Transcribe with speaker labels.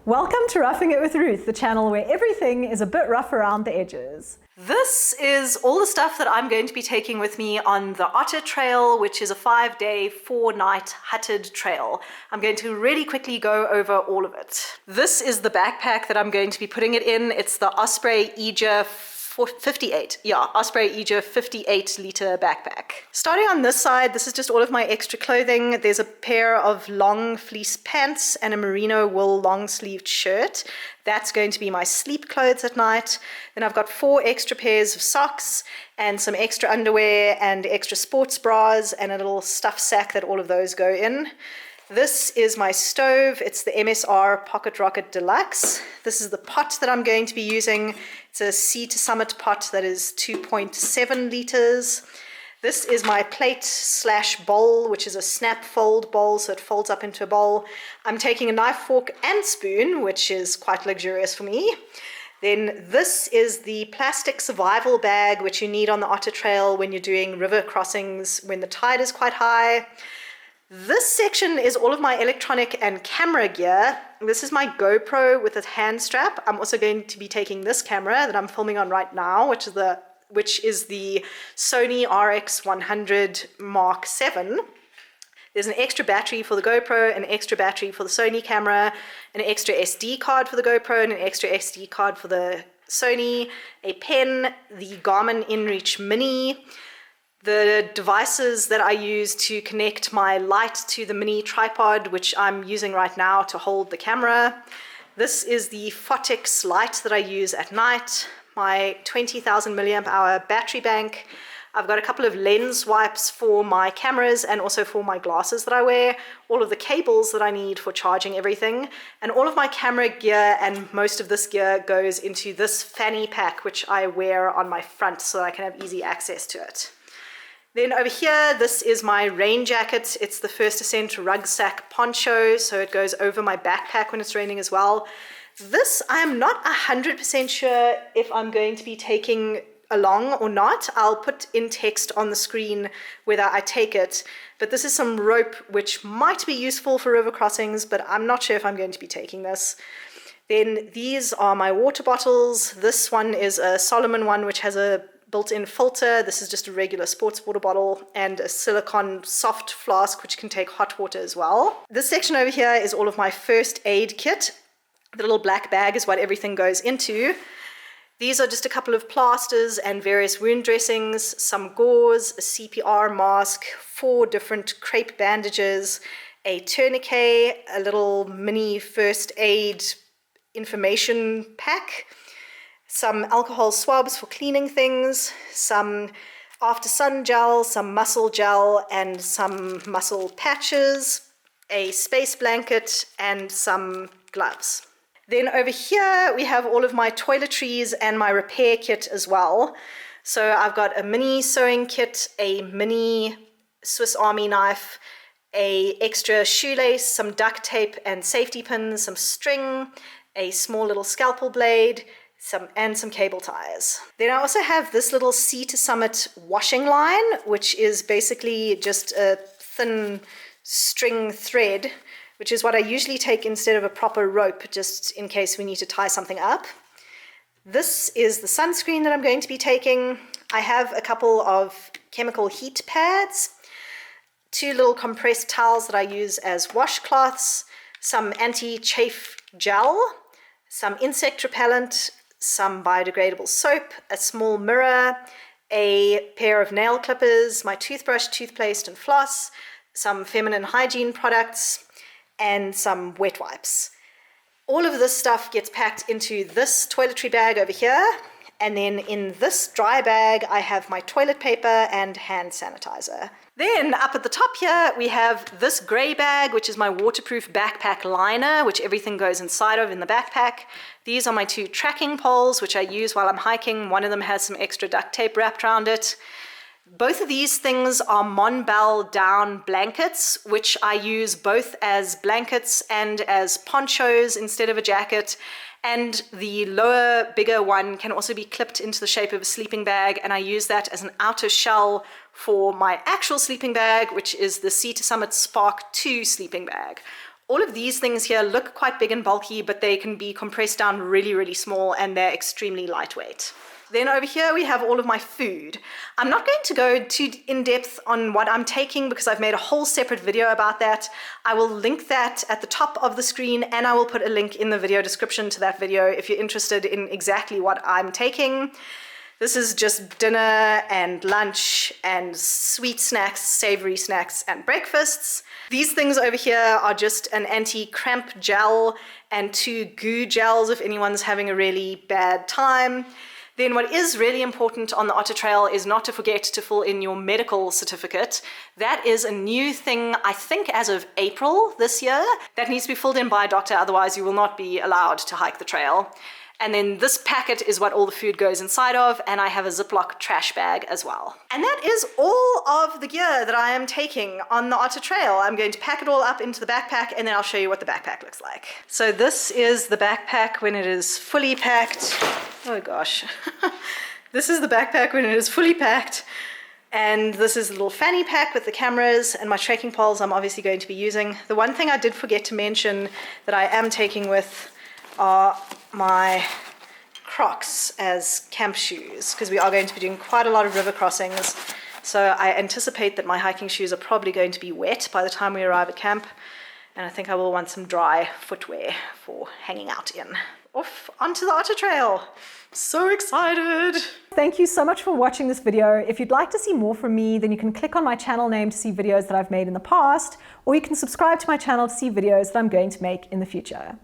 Speaker 1: Welcome to Roughing It with Ruth, the channel where everything is a bit rough around the edges. This is all the stuff that I'm going to be taking with me on the OTTER trail, which is a 5-day, 4-night hutted trail. I'm going to really quickly go over all of it. This is the backpack that I'm going to be putting it in. It's the Osprey Eager 58. Yeah, Osprey Eager 58 litre backpack. Starting on this side, this is just all of my extra clothing. There's a pair of long fleece pants and a merino wool long sleeved shirt. That's going to be my sleep clothes at night. Then I've got 4 extra pairs of socks and some extra underwear and extra sports bras and a little stuff sack that all of those go in. This is my stove. It's the MSR Pocket Rocket Deluxe. This is the pot that I'm going to be using. It's a Sea to Summit pot that is 2.7 litres. This is my plate / bowl, which is a snap fold bowl, so it folds up into a bowl. I'm taking a knife, fork and spoon, which is quite luxurious for me. Then this is the plastic survival bag, which you need on the OTTER trail when you're doing river crossings when the tide is quite high. This section is all of my electronic and camera gear. This is my GoPro with a hand strap. I'm also going to be taking this camera that I'm filming on right now, which is the Sony RX100 Mark VII. There's an extra battery for the GoPro, an extra battery for the Sony camera, an extra SD card for the GoPro, and an extra SD card for the Sony, a pen, the Garmin InReach Mini, the devices that I use to connect my light to the mini tripod, which I'm using right now to hold the camera. This is the Photix light that I use at night, my 20,000 milliamp hour battery bank. I've got a couple of lens wipes for my cameras and also for my glasses that I wear, all of the cables that I need for charging everything, and all of my camera gear and most of this gear goes into this fanny pack, which I wear on my front so that I can have easy access to it. Then over here, this is my rain jacket. It's the First Ascent rucksack poncho, so it goes over my backpack when it's raining as well. This, I am not 100% sure if I'm going to be taking along or not. I'll put in text on the screen whether I take it, but this is some rope which might be useful for river crossings, but I'm not sure if I'm going to be taking this. Then these are my water bottles. This one is a Solomon one, which has a built-in filter. This is just a regular sports water bottle, and a silicone soft flask which can take hot water as well. This section over here is all of my first aid kit. The little black bag is what everything goes into. These are just a couple of plasters and various wound dressings, some gauze, a CPR mask, 4 different crepe bandages, a tourniquet, a little mini first aid information pack, some alcohol swabs for cleaning things, some after sun gel, some muscle gel, and some muscle patches, a space blanket, and some gloves. Then over here we have all of my toiletries and my repair kit as well. So I've got a mini sewing kit, a mini Swiss Army knife, a extra shoelace, some duct tape and safety pins, some string, a small little scalpel blade, and some cable ties. Then I also have this little Sea to Summit washing line, which is basically just a thin string thread, which is what I usually take instead of a proper rope, just in case we need to tie something up. This is the sunscreen that I'm going to be taking. I have a couple of chemical heat pads, 2 little compressed towels that I use as washcloths, some anti-chafe gel, some insect repellent, some biodegradable soap, a small mirror, a pair of nail clippers, my toothbrush, toothpaste and floss, some feminine hygiene products, and some wet wipes. All of this stuff gets packed into this toiletry bag over here, and then in this dry bag I have my toilet paper and hand sanitizer. Then up at the top here we have this grey bag, which is my waterproof backpack liner, which everything goes inside of in the backpack. These are my 2 tracking poles, which I use while I'm hiking. One of them has some extra duct tape wrapped around it. Both of these things are Monbel down blankets, which I use both as blankets and as ponchos instead of a jacket. And the lower, bigger one can also be clipped into the shape of a sleeping bag, and I use that as an outer shell for my actual sleeping bag, which is the Sea to Summit Spark 2 sleeping bag. All of these things here look quite big and bulky, but they can be compressed down really, really small, and they're extremely lightweight. Then over here we have all of my food. I'm not going to go too in depth on what I'm taking because I've made a whole separate video about that. I will link that at the top of the screen, and I will put a link in the video description to that video if you're interested in exactly what I'm taking. This is just dinner and lunch and sweet snacks, savory snacks, and breakfasts. These things over here are just an anti-cramp gel and 2 goo gels if anyone's having a really bad time. Then what is really important on the Otter Trail is not to forget to fill in your medical certificate. That is a new thing, I think, as of April this year. That needs to be filled in by a doctor, otherwise you will not be allowed to hike the trail. And then this packet is what all the food goes inside of, and I have a Ziploc trash bag as well. And that is all of the gear that I am taking on the Otter Trail. I'm going to pack it all up into the backpack, and then I'll show you what the backpack looks like. So this is the backpack when it is fully packed. Oh gosh. This is the backpack when it is fully packed. And this is the little fanny pack with the cameras and my trekking poles I'm obviously going to be using. The one thing I did forget to mention that I am taking with are my Crocs as camp shoes, because we are going to be doing quite a lot of river crossings. So I anticipate that my hiking shoes are probably going to be wet by the time we arrive at camp, and I think I will want some dry footwear for hanging out in. Off onto the Otter Trail. So excited! Thank you so much for watching this video. If you'd like to see more from me, then you can click on my channel name to see videos that I've made in the past, or you can subscribe to my channel to see videos that I'm going to make in the future.